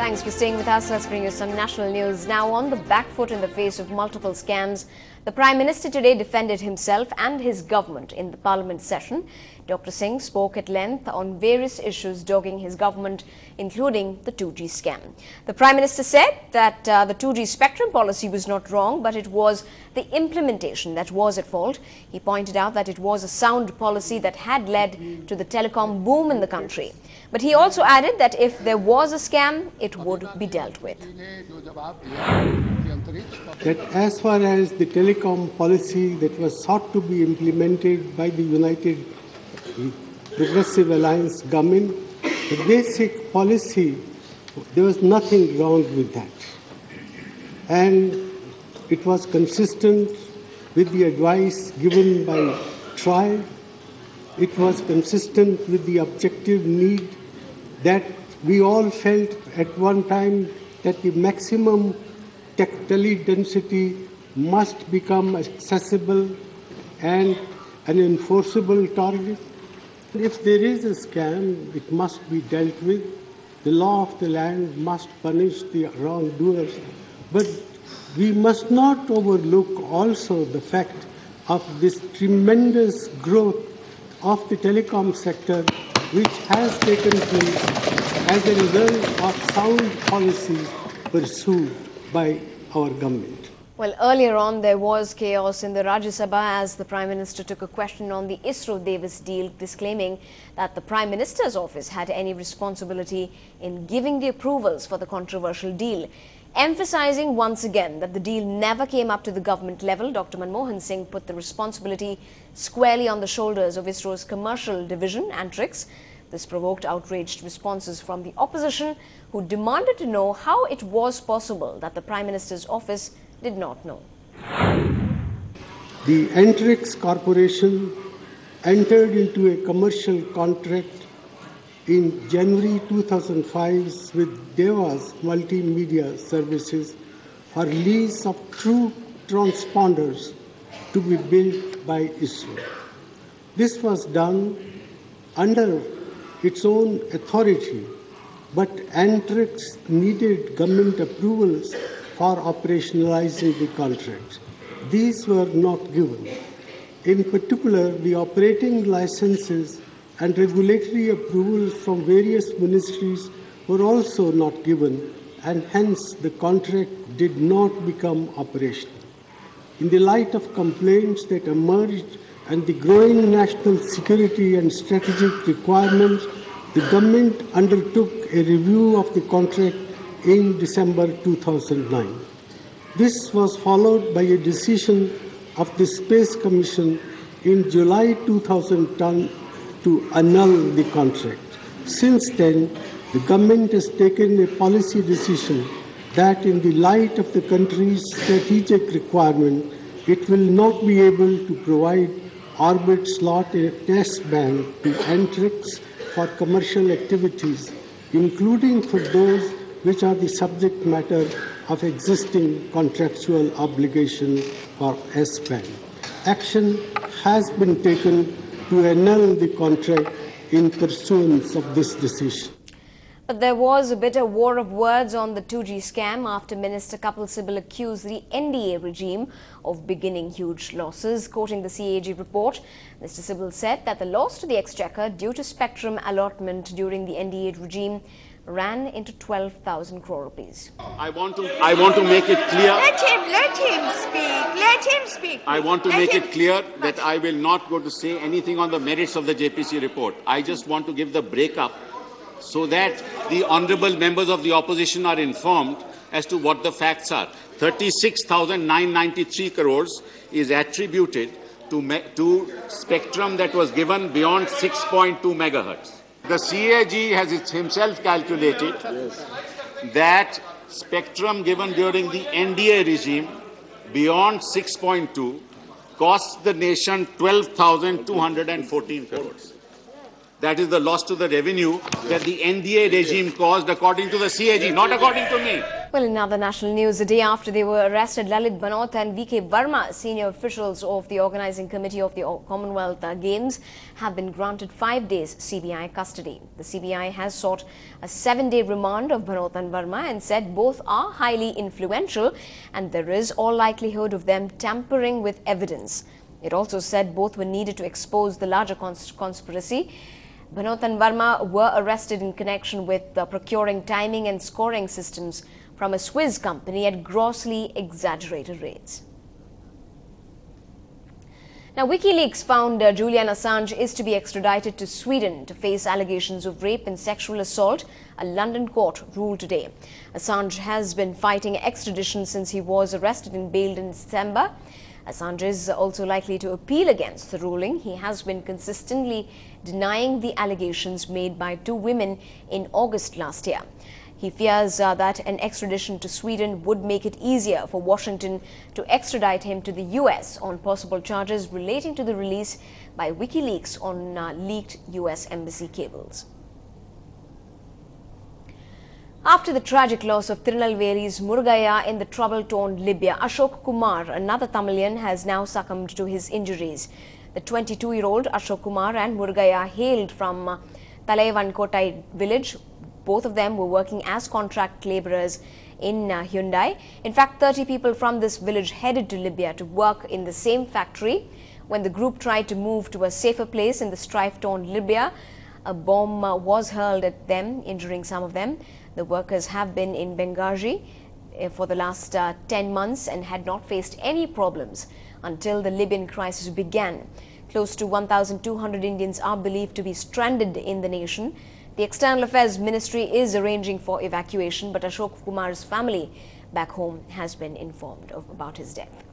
Thanks for staying with us. Let's bring you some national news. Now, on the back foot in the face of multiple scams, the Prime Minister today defended himself and his government in the Parliament session. Dr. Singh spoke at length on various issues dogging his government, including the 2G scam. The Prime Minister said that the 2G spectrum policy was not wrong, but it was the implementation that was at fault. He pointed out that it was a sound policy that had led to the telecom boom in the country. But he also added that if there was a scam, it would be dealt with. That as far as the telecom policy that was sought to be implemented by the United Progressive Alliance government, the basic policy, there was nothing wrong with that. And it was consistent with the advice given by TRI. It was consistent with the objective need that we all felt at one time that the maximum tele density must become accessible and an enforceable target. If there is a scam, it must be dealt with. The law of the land must punish the wrongdoers. But we must not overlook also the fact of this tremendous growth of the telecom sector, which has taken place as a result of sound policy pursued by our government. Well, earlier on, there was chaos in the Rajya Sabha as the Prime Minister took a question on the ISRO-Davis deal, disclaiming that the Prime Minister's office had any responsibility in giving the approvals for the controversial deal. Emphasizing once again that the deal never came up to the government level, Dr. Manmohan Singh put the responsibility squarely on the shoulders of ISRO's commercial division, Antrix. This provoked outraged responses from the opposition, who demanded to know how it was possible that the Prime Minister's office did not know. The Antrix Corporation entered into a commercial contract in January 2005 with Deva's Multimedia Services for lease of true transponders to be built by ISRO. This was done under its own authority, but Antrix needed government approvals for operationalizing the contract. These were not given. In particular, the operating licenses and regulatory approvals from various ministries were also not given, and hence the contract did not become operational. In the light of complaints that emerged and the growing national security and strategic requirements, the government undertook a review of the contract in December 2009. This was followed by a decision of the Space Commission in July 2010 to annul the contract. Since then, the government has taken a policy decision that in the light of the country's strategic requirement, it will not be able to provide orbit slot in a test band to Antrix for commercial activities, including for those which are the subject matter of existing contractual obligation for S-band. Action has been taken to annul the contract in pursuance of this decision. But there was a bitter war of words on the 2G scam after Minister Kapil Sibal accused the NDA regime of beginning huge losses. Quoting the CAG report, Mr. Sibal said that the loss to the exchequer due to spectrum allotment during the NDA regime ran into 12,000 crore rupees. I want to make it clear. Let him speak. I want to make it clear that I will not go to say anything on the merits of the JPC report. I just want to give the breakup so that the honourable members of the opposition are informed as to what the facts are. 36,993 crores is attributed to spectrum that was given beyond 6.2 megahertz. The CAG has himself calculated that spectrum given during the NDA regime beyond 6.2 cost the nation 12,214 crores. That is the loss to the revenue that the NDA regime caused according to the CAG, not according to me. Well, in other national news, the day after they were arrested, Lalit Banot and V.K. Verma, senior officials of the organizing committee of the Commonwealth Games, have been granted 5 days CBI custody. The CBI has sought a 7-day remand of Banot and Verma and said both are highly influential and there is all likelihood of them tampering with evidence. It also said both were needed to expose the larger conspiracy. Banot and Verma were arrested in connection with procuring timing and scoring systems from a Swiss company at grossly exaggerated rates. Now, WikiLeaks found Julian Assange is to be extradited to Sweden to face allegations of rape and sexual assault, a London court ruled today. Assange has been fighting extradition since he was arrested and bailed in December. Assange is also likely to appeal against the ruling. He has been consistently denying the allegations made by 2 women in August last year. He fears that an extradition to Sweden would make it easier for Washington to extradite him to the US on possible charges relating to the release by WikiLeaks on leaked US embassy cables. After the tragic loss of Tirunelveli's Murugaya in the trouble-torn Libya, Ashok Kumar, another Tamilian, has now succumbed to his injuries. The 22-year-old Ashok Kumar and Murugaya hailed from Talaivankottai village. Both of them were working as contract laborers in Hyundai. In fact, 30 people from this village headed to Libya to work in the same factory. When the group tried to move to a safer place in the strife-torn Libya, a bomb was hurled at them, injuring some of them. The workers have been in Benghazi for the last 10 months and had not faced any problems until the Libyan crisis began. Close to 1,200 Indians are believed to be stranded in the nation. The External Affairs Ministry is arranging for evacuation, but Ashok Kumar's family back home has been informed about his death.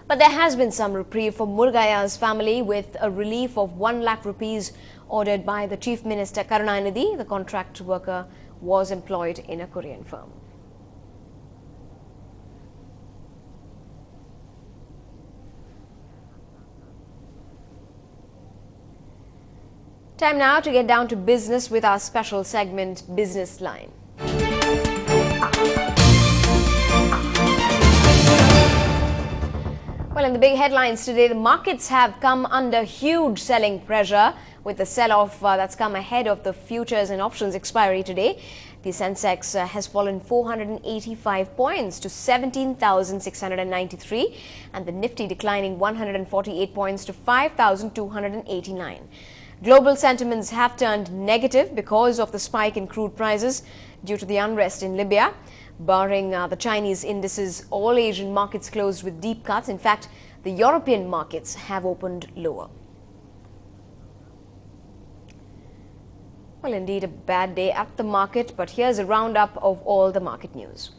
But there has been some reprieve for Murugaya's family with a relief of 1 lakh rupees ordered by the Chief Minister Karunanidhi. The contract worker was employed in a Korean firm. Time now to get down to business with our special segment, Business Line. Well, in the big headlines today, the markets have come under huge selling pressure with the sell-off that's come ahead of the futures and options expiry today. The Sensex has fallen 485 points to 17,693 and the Nifty declining 148 points to 5,289. Global sentiments have turned negative because of the spike in crude prices due to the unrest in Libya. Barring the Chinese indices, all Asian markets closed with deep cuts. In fact, the European markets have opened lower. Well, indeed, a bad day at the market, but here's a roundup of all the market news.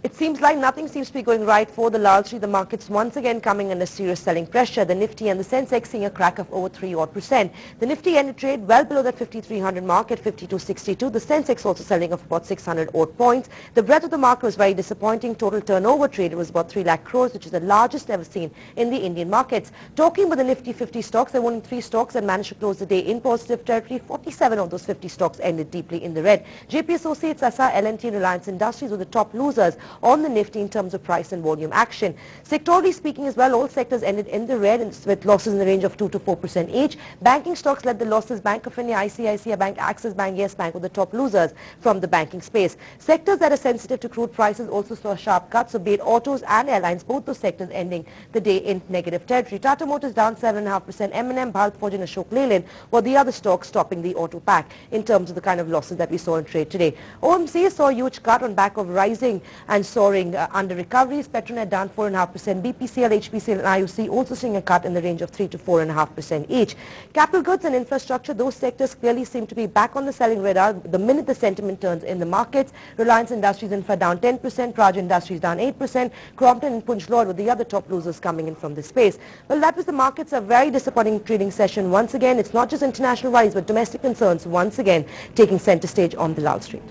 It seems like nothing seems to be going right for the Lal Street. The markets once again coming under serious selling pressure. The Nifty and the Sensex seeing a crack of over 3%. The Nifty ended trade well below that 5,300 mark at 52.62. The Sensex also selling off about 600 odd points. The breadth of the market was very disappointing. Total turnover traded was about 3 lakh crores, which is the largest ever seen in the Indian markets. Talking about the Nifty 50 stocks, there were only 3 stocks that managed to close the day in positive territory. 47 of those 50 stocks ended deeply in the red. JP Associates, Asa, L&T and Reliance Industries were the top losers on the Nifty in terms of price and volume action. Sectorally speaking as well, all sectors ended in the red with losses in the range of 2 to 4% each. Banking stocks led the losses. Bank of India, ICICI Bank, Axis Bank, Yes Bank were the top losers from the banking space. Sectors that are sensitive to crude prices also saw a sharp cut. So be it autos and airlines, both those sectors ending the day in negative territory. Tata Motors down 7.5%. M&M, Bharat Forge and Ashok Leyland were the other stocks topping the auto pack in terms of the kind of losses that we saw in trade today. OMC saw a huge cut on back of rising and soaring under recoveries. Petronet down 4.5%. BPCL, HPCL and IOC also seeing a cut in the range of 3 to 4.5% each. Capital goods and infrastructure, those sectors clearly seem to be back on the selling radar the minute the sentiment turns in the markets. Reliance Industries Infra down 10%. Praj Industries down 8%. Crompton and Punj Lloyd were the other top losers coming in from this space. Well, that was the markets. A very disappointing trading session once again. It's not just international rise but domestic concerns once again taking center stage on the Lal Street.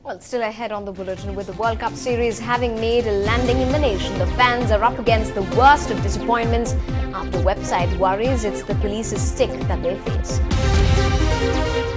Well, still ahead on the bulletin, with the World Cup series having made a landing in the nation, the fans are up against the worst of disappointments after website worries it's the police's stick that they face.